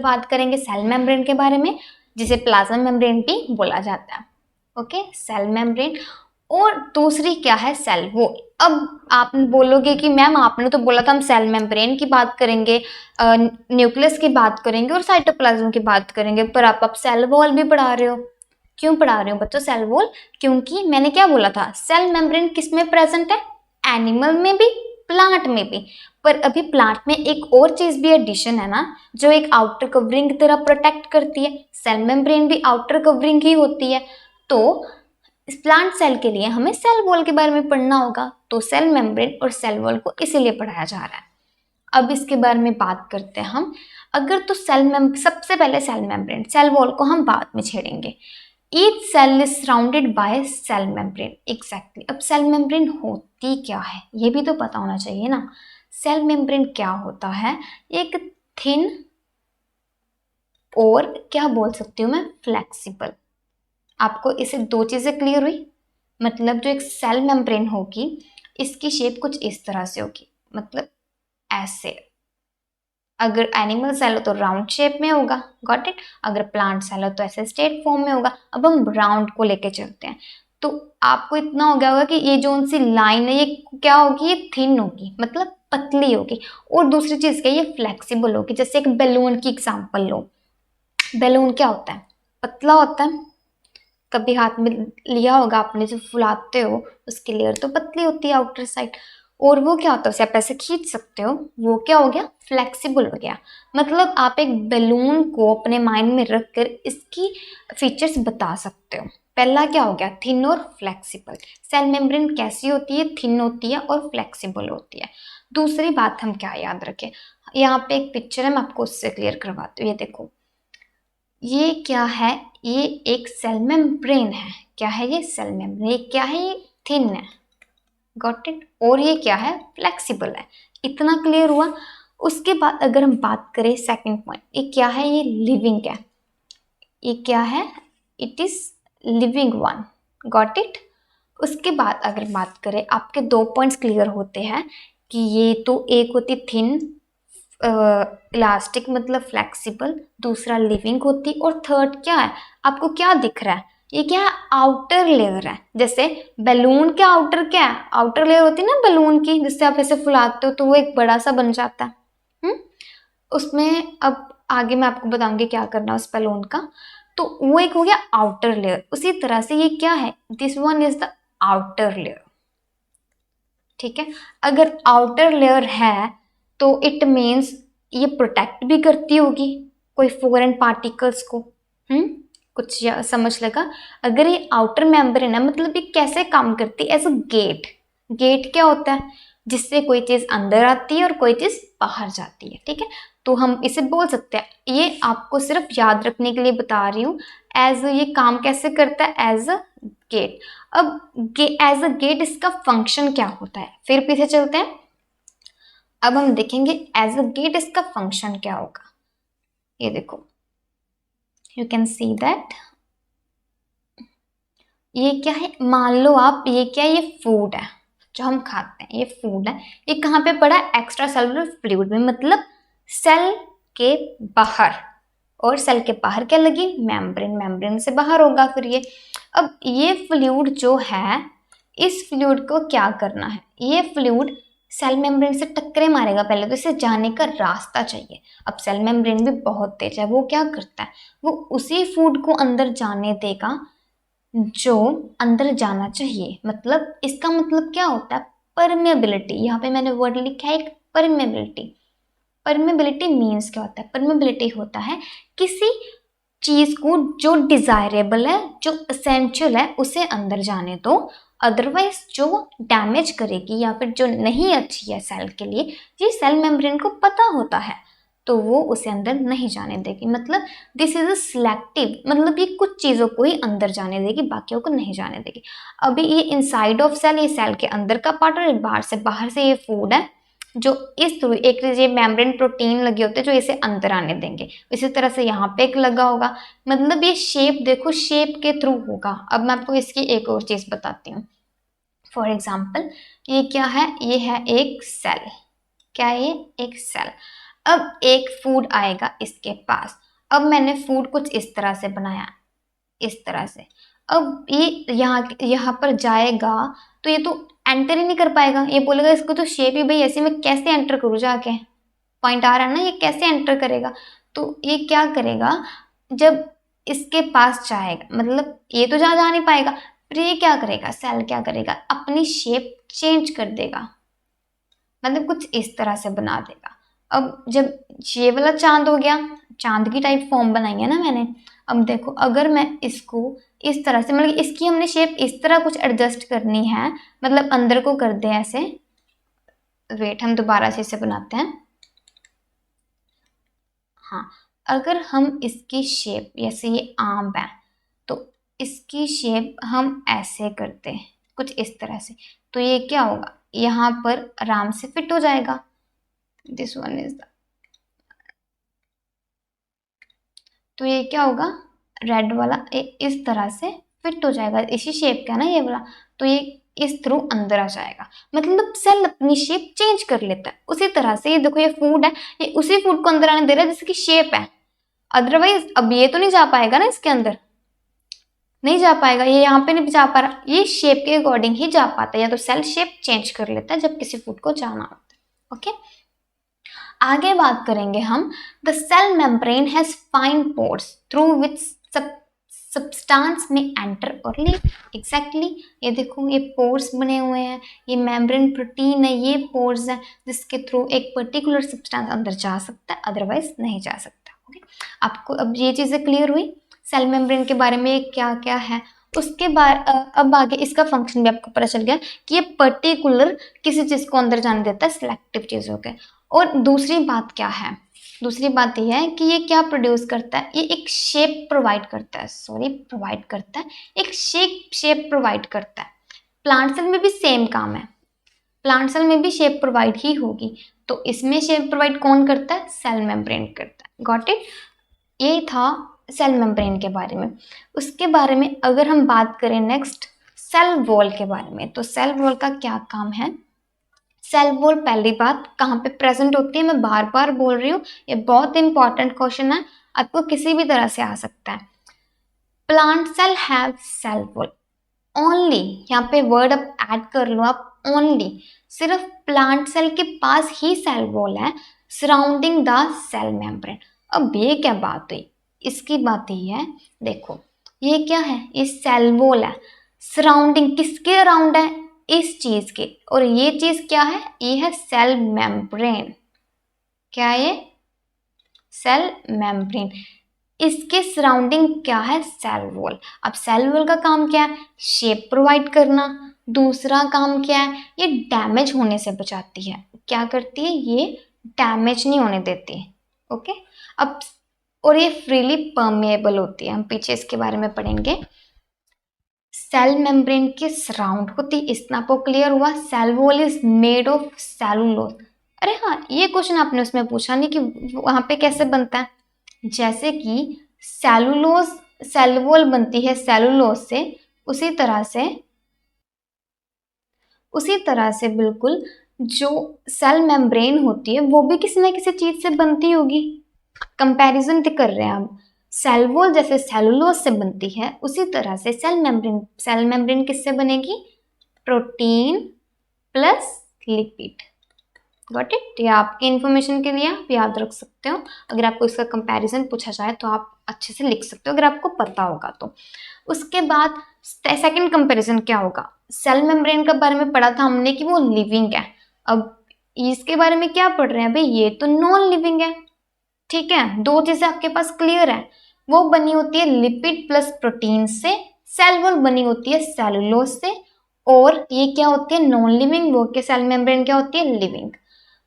बात करेंगे cell membrane के बारे में, जिसे प्लाज्मा मेम्ब्रेन भी बोला जाता है। Okay, cell membrane. और दूसरी क्या है, सेल वॉल। अब आप बोलोगे कि मैम आपने तो बोला था हम सेल मेम्ब्रेन की बात करेंगे, न्यूक्लियस की बात करेंगे और साइटोप्लाज्म की बात करेंगे, पर आप सेल वॉल भी पढ़ा रहे हो। क्यों पढ़ा रहे हो बच्चों सेल वॉल? क्योंकि मैंने क्या बोला था, सेल मेम्ब्रेन किस में प्रेजेंट है, एनिमल में भी, प्लांट में भी। पर अभी प्लांट में एक और चीज भी एडिशन है ना, जो एक आउटर कवरिंग की तरह प्रोटेक्ट करती है। सेल मेम्ब्रेन भी आउटर कवरिंग ही होती है। तो इस प्लांट सेल के लिए हमें सेल वॉल के बारे में पढ़ना होगा, तो सेल मेम्ब्रेन और सेल वॉल को इसीलिए पढ़ाया जा रहा है। अब इसके बारे में बात करते हैं हम। अगर तो सबसे पहले सेल मेम्ब्रेन, सेल वॉल को हम बाद में छेड़ेंगे। Each cell is surrounded by cell membrane. Exactly. अब सेल मेम्ब्रेन होती क्या है ये भी तो पता होना चाहिए ना। सेल मेम्ब्रेन क्या होता है, एक थिन और क्या बोल सकती हूँ मैं, फ्लेक्सिबल। आपको इसे दो चीजें क्लियर हुई? मतलब जो एक सेल मेम्ब्रेन होगी इसकी शेप कुछ इस तरह से होगी, मतलब ऐसे। अगर एनिमल सेल हो तो राउंड शेप में होगा, गॉट इट। अगर प्लांट सेल हो तो ऐसे स्ट्रेट फॉर्म में होगा। अब हम राउंड को लेके चलते हैं, तो आपको इतना हो गया होगा कि ये जो सी लाइन है ये क्या होगी, ये थिन होगी, मतलब पतली होगी। और दूसरी चीज क्या, ये फ्लेक्सिबल होगी। जैसे एक बैलून की एग्जांपल लो। बैलून क्या होता है, पतला होता है। कभी हाथ में लिया होगा आपने, जो फुलाते हो उसकी लेयर तो पतली होती है आउटर साइड। और वो क्या होता है, उसे आप ऐसे खींच सकते हो, वो क्या हो गया, फ्लेक्सिबल हो गया। मतलब आप एक बैलून को अपने माइंड में रख कर इसकी फीचर्स बता सकते हो। पहला क्या हो गया, थिन और फ्लेक्सिबल। सेल मेम्ब्रेन कैसी होती है, थिन होती है और फ्लेक्सिबल होती है। दूसरी बात हम क्या याद रखें, यहाँ पे एक पिक्चर है, मैं आपको उससे क्लियर करवाती हूँ। ये देखो, ये क्या है, ये एक सेल मेम्ब्रेन है। क्या है ये, सेल मेम्ब्रेन। ये क्या है, ये थिन है, गॉट इट। और ये क्या है, फ्लेक्सिबल है। इतना क्लियर हुआ। उसके बाद अगर हम बात करें सेकंड पॉइंट, ये क्या है, ये लिविंग है। ये क्या है, it is living one, got it. उसके बाद अगर बात करें, आपके दो पॉइंट्स क्लियर होते हैं कि ये तो एक होती थिन इलास्टिक मतलब फ्लेक्सिबल, दूसरा लिविंग होती, और थर्ड क्या है, आपको क्या दिख रहा है, ये क्या है, आउटर लेयर है। जैसे बैलून के आउटर क्या है, आउटर लेयर होती है ना बैलून की, जिससे आप ऐसे फुलाते हो तो वो एक बड़ा सा बन जाता है। उसमें अब आगे मैं आपको बताऊंगी क्या करना है उस बैलून का। तो वो एक हो गया आउटर लेयर। उसी तरह से ये क्या है, this one is the outer layer. ठीक है, अगर आउटर लेयर है तो इट मीन्स ये प्रोटेक्ट भी करती होगी कोई फॉरेन पार्टिकल्स को। कुछ समझ लगा? अगर ये आउटर मेम्ब्रेन है, मतलब ये कैसे काम करती है, एज अ गेट। गेट क्या होता है, जिससे कोई चीज अंदर आती है और कोई चीज बाहर जाती है। ठीक है, तो हम इसे बोल सकते हैं, ये आपको सिर्फ याद रखने के लिए बता रही हूँ, एज ये काम कैसे करता है, एज अ गेट। अब एज अ गेट इसका फंक्शन क्या होता है, फिर पीछे चलते हैं। अब हम देखेंगे एज अ गेट इसका फंक्शन क्या होगा। ये देखो, यू कैन सी दैट ये क्या है, मान लो आप, ये क्या है, ये फूड है जो हम खाते हैं, ये फूड है। ये कहाँ पे पड़ा है, एक्स्ट्रा सेलुलर फ्लूइड में, मतलब सेल के बाहर। और सेल के बाहर क्या लगी, मेम्ब्रेन। मेम्ब्रेन से बाहर होगा फिर ये। अब ये फ्लूइड जो है, इस फ्लूइड को क्या करना है, ये फ्लूइड सेल मेम्ब्रेन से टक्करे मारेगा पहले, तो इसे जाने का रास्ता चाहिए। अब सेल मेम्ब्रेन भी बहुत तेज है, वो क्या करता है, वो उसी फूड को अंदर जाने देगा जो अंदर जाना चाहिए। मतलब इसका मतलब क्या होता है, परमेबिलिटी। यहाँ पे मैंने वर्ड लिखा है एक, परमेबिलिटी। परमेबिलिटी मीन्स क्या होता है, परमेबिलिटी होता है किसी चीज को जो डिजायरेबल है, जो असेंशियल है, उसे अंदर जाने दो। अदरवाइज जो डैमेज करेगी या फिर जो नहीं अच्छी है सेल के लिए, ये सेल मेम्ब्रेन को पता होता है, तो वो उसे अंदर नहीं जाने देगी। मतलब दिस इज अ सिलेक्टिव, मतलब ये कुछ चीज़ों को ही अंदर जाने देगी, बाकियों को नहीं जाने देगी। अभी ये इनसाइड ऑफ सेल, ये सेल के अंदर का पार्ट, और बाहर से ये फूड है जो इस थ्रू, एक ये मेम्ब्रेन प्रोटीन लगे होते हैं जो इसे अंदर आने देंगे। इसी तरह से यहाँ पे एक लगा होगा, मतलब ये शेप देखो, शेप के थ्रू होगा। अब मैं आपको इसकी एक और चीज़ बताती हूँ। फॉर एग्जाम्पल, ये क्या है, ये है एक सेल। क्या है ये, एक सेल। अब एक फूड आएगा इसके पास। अब मैंने फूड कुछ इस तरह से बनाया, इस तरह से। अब ये यहाँ पर जाएगा तो ये तो एंटर ही नहीं कर पाएगा, ये बोलेगा इसको तो शेप ही भाई ऐसी, मैं कैसे एंटर करूँ जाके। पॉइंट आ रहा है ना, ये कैसे एंटर करेगा। तो ये क्या करेगा, जब इसके पास जाएगा मतलब ये तो जा नहीं पाएगा, फिर ये क्या करेगा, सेल क्या करेगा, अपनी शेप चेंज कर देगा, मतलब कुछ इस तरह से बना देगा। अब जब ये वाला चांद हो गया, चांद की टाइप फॉर्म बनाई है ना मैंने। अब देखो अगर मैं इसको इस तरह से, मतलब इसकी हमने शेप इस तरह कुछ एडजस्ट करनी है, मतलब अंदर को कर दे ऐसे। वेट, हम दोबारा से इसे बनाते हैं। हाँ, अगर हम इसकी शेप, जैसे ये आम है तो इसकी शेप हम ऐसे करते हैं कुछ इस तरह से, तो ये क्या होगा, यहाँ पर आराम से फिट हो जाएगा। दिस वन इज द, तो ये क्या होगा, रेड वाला इस तरह से फिट हो जाएगा, इसी शेप का ना ये वाला, तो ये इस थ्रू अंदर आ जाएगा। मतलब सेल अपनी शेप चेंज कर लेता है। उसी तरह से ये देखो, ये फूड है, ये उसी फूड को अंदर आने दे रहा है जिसकी शेप है। अदरवाइज अब ये तो नहीं जा पाएगा ना, इसके अंदर नहीं जा पाएगा, ये यहाँ पे नहीं जा पा रहा, ये शेप के अकॉर्डिंग ही जा पाता है, या तो सेल शेप चेंज कर लेता है जब किसी फूड को जाना होता है। ओके, आगे बात करेंगे हम। The cell membrane has fine pores through which substance में एंटर और लीव। एग्जैक्टली, ये देखो ये पोर्स बने हुए हैं, ये मेम्ब्रेन प्रोटीन है, ये पोर्स है जिसके थ्रू एक पर्टिकुलर सब्सटेंस अंदर जा सकता है, अदरवाइज नहीं जा सकता। ओके, आपको अब ये चीज़ें क्लियर हुई सेल मेम्ब्रेन के बारे में क्या क्या है। उसके बाद अब आगे इसका फंक्शन भी आपको पता चल गया कि ये पर्टिकुलर किसी चीज़ को अंदर जाने देता है, सिलेक्टिव चीज़ों के। और दूसरी बात क्या है, दूसरी बात यह है कि ये क्या प्रोड्यूस करता है, ये एक शेप प्रोवाइड करता है, प्रोवाइड करता है, एक शेप प्रोवाइड करता है। प्लांट सेल में भी सेम काम है, प्लांट सेल में भी शेप प्रोवाइड ही होगी, तो इसमें शेप प्रोवाइड कौन करता है, सेल मेम्ब्रेन करता है। गॉट इट, ये था सेल मेम्ब्रेन के बारे में। उसके बारे में अगर हम बात करें नेक्स्ट सेल वॉल के बारे में, तो सेल वॉल का क्या काम है। सेल वॉल पहली बात कहाँ पे प्रेजेंट होती है, मैं बार बार बोल रही हूँ, ये बहुत इंपॉर्टेंट क्वेश्चन है, आपको किसी भी तरह से आ सकता है। Plant cell have cell wall only, यहाँ पे वर्ड अब ऐड कर लो आप, ओनली, सिर्फ प्लांट सेल के पास ही सेल वॉल है सराउंडिंग द सेल मेम्ब्रेन। अब ये क्या बात हुई, इसकी बात ये है, देखो ये क्या है, ये सेल वॉल है, सराउंडिंग किसके अराउंड है, इस चीज के, और ये चीज क्या है, ये है सेल मेम्ब्रेन। क्या है ये, सेल मेम्ब्रेन, इसके सराउंडिंग क्या है, सेल वॉल। अब सेल वॉल का काम क्या है, शेप प्रोवाइड करना। दूसरा काम क्या है, ये डैमेज होने से बचाती है, क्या करती है, ये डैमेज नहीं होने देती। ओके, अब और ये फ्रीली परमेएबल होती है, हम पीछे इसके बारे में पढ़ेंगे। सेल मेम्ब्रेन के सराउंड होती, इतना आपको क्लियर हुआ। Cell wall is made of cellulose. अरे हाँ, ये क्वेश्चन आपने उसमें पूछा नहीं कि वहां पे कैसे बनता है, जैसे कि सेलुलोज, सेल वॉल बनती है सेलुलोज से, उसी तरह से बिल्कुल जो सेल मेम्ब्रेन होती है वो भी किसी ना किसी चीज से बनती होगी। कंपैरिजन कर रहे हैं हम, सेल वॉल जैसे सेलुलोज से बनती है उसी तरह से सेल मेम्ब्रेन किससे बनेगी, protein plus lipid. Got it, ये आपकी इन्फॉर्मेशन के लिए आप याद रख सकते हो, अगर आपको इसका कंपैरिजन पूछा जाए तो आप अच्छे से लिख सकते हो अगर आपको पता होगा तो। उसके बाद सेकंड कंपैरिजन क्या होगा, सेल मेम्ब्रेन के बारे में पढ़ा था हमने कि वो लिविंग है, अब इसके बारे में क्या पढ़ रहे हैं भाई, ये तो नॉन लिविंग है। ठीक है, दो चीजें आपके पास क्लियर है, वो बनी होती है लिपिड प्लस प्रोटीन से, सेल वॉल बनी होती है सेलुलोज से, और ये क्या होती है नॉन लिविंग, वो के सेल मेम्ब्रेन क्या होती है लिविंग।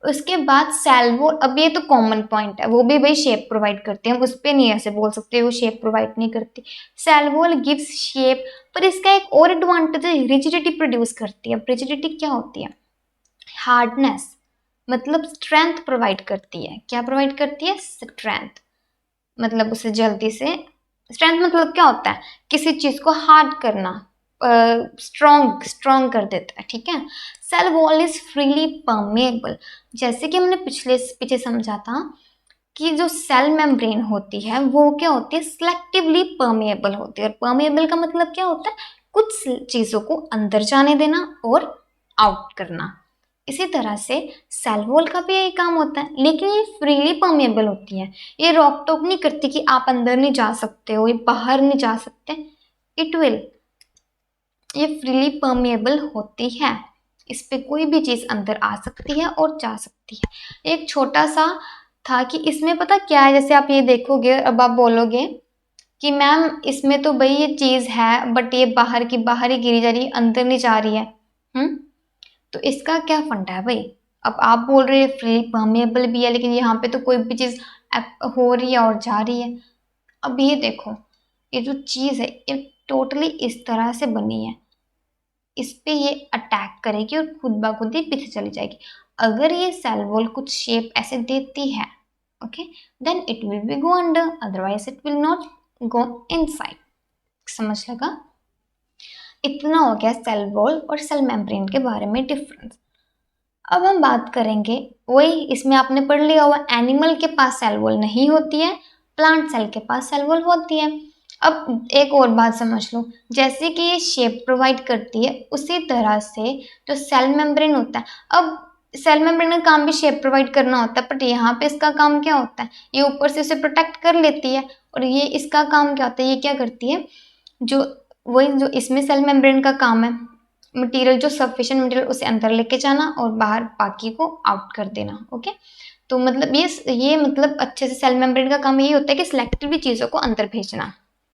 उसके बाद सेल वॉल, अब ये तो कॉमन पॉइंट है, वो भी भाई शेप प्रोवाइड करती है, हम उस पर नहीं ऐसे बोल सकते वो शेप प्रोवाइड नहीं करती। सेल वॉल गिव्स शेप, पर इसका एक और एडवांटेज है, रिजिडिटी प्रोड्यूस करती है। रिजिडिटी क्या होती है, हार्डनेस, मतलब स्ट्रेंथ प्रोवाइड करती है। क्या प्रोवाइड करती है, स्ट्रेंथ, मतलब उसे जल्दी से, स्ट्रेंथ मतलब क्या होता है, किसी चीज को हार्ड करना, स्ट्रॉन्ग कर देता है, ठीक है। Cell wall is freely permeable, जैसे कि हमने पीछे समझा था कि जो सेल मेम्ब्रेन होती है वो क्या होती है, सिलेक्टिवली परमेएबल होती है। और परमेएबल का मतलब क्या होता है, कुछ चीज़ों को अंदर जाने देना और आउट करना। इसी तरह से सेल वॉल का भी यही काम होता है, लेकिन ये फ्रीली परमेएबल होती है। ये रोक टोक नहीं करती कि आप अंदर नहीं जा सकते हो, ये बाहर नहीं जा सकते, इट विल, ये फ्रीली परमेएबल होती है। इस पे कोई भी चीज़ अंदर आ सकती है और जा सकती है। एक छोटा सा था कि इसमें पता क्या है, जैसे आप ये देखोगे, अब आप बोलोगे कि मैम इसमें तो भाई ये चीज़ है बट ये बाहर की बाहर ही गिरी जा रही है, अंदर नहीं जा रही है। तो इसका क्या फंडा है भाई। अब आप बोल रहे हैं फ्री परमेएबल भी है, लेकिन यहाँ पे तो कोई भी चीज़ हो रही है और जा रही है। अब ये देखो, ये जो चीज़ है ये टोटली इस तरह से बनी है, इस पे ये अटैक करेगी और खुद ब खुद ही पीछे चली जाएगी। अगर ये सेल वॉल कुछ शेप ऐसे देती है, okay, then it will be go under, otherwise it will not go inside. समझ लगा। इतना हो गया सेल वॉल और सेल मेम्ब्रेन के बारे में डिफरेंस। अब हम बात करेंगे, वही इसमें आपने पढ़ लिया हुआ, एनिमल के पास सेल वॉल नहीं होती है, प्लांट सेल के पास सेल वॉल होती है। अब एक और बात समझ लो, जैसे कि ये शेप प्रोवाइड करती है उसी तरह से जो सेल मेम्ब्रेन होता है, अब सेल मेम्ब्रेन का काम भी शेप प्रोवाइड करना होता है, बट यहाँ पे इसका काम क्या होता है, ये ऊपर से उसे प्रोटेक्ट कर लेती है, और ये इसका काम क्या होता है, ये क्या करती है, जो वही जो इसमें सेल मेम्ब्रेन का काम है, मटेरियल जो सफिशिएंट मटेरियल उसे अंदर लेके जाना और बाहर बाकी को आउट कर देना। ओके, तो मतलब ये मतलब अच्छे से सेल मेम्ब्रेन का काम यही होता है कि सिलेक्टिवली चीज़ों को अंदर भेजना।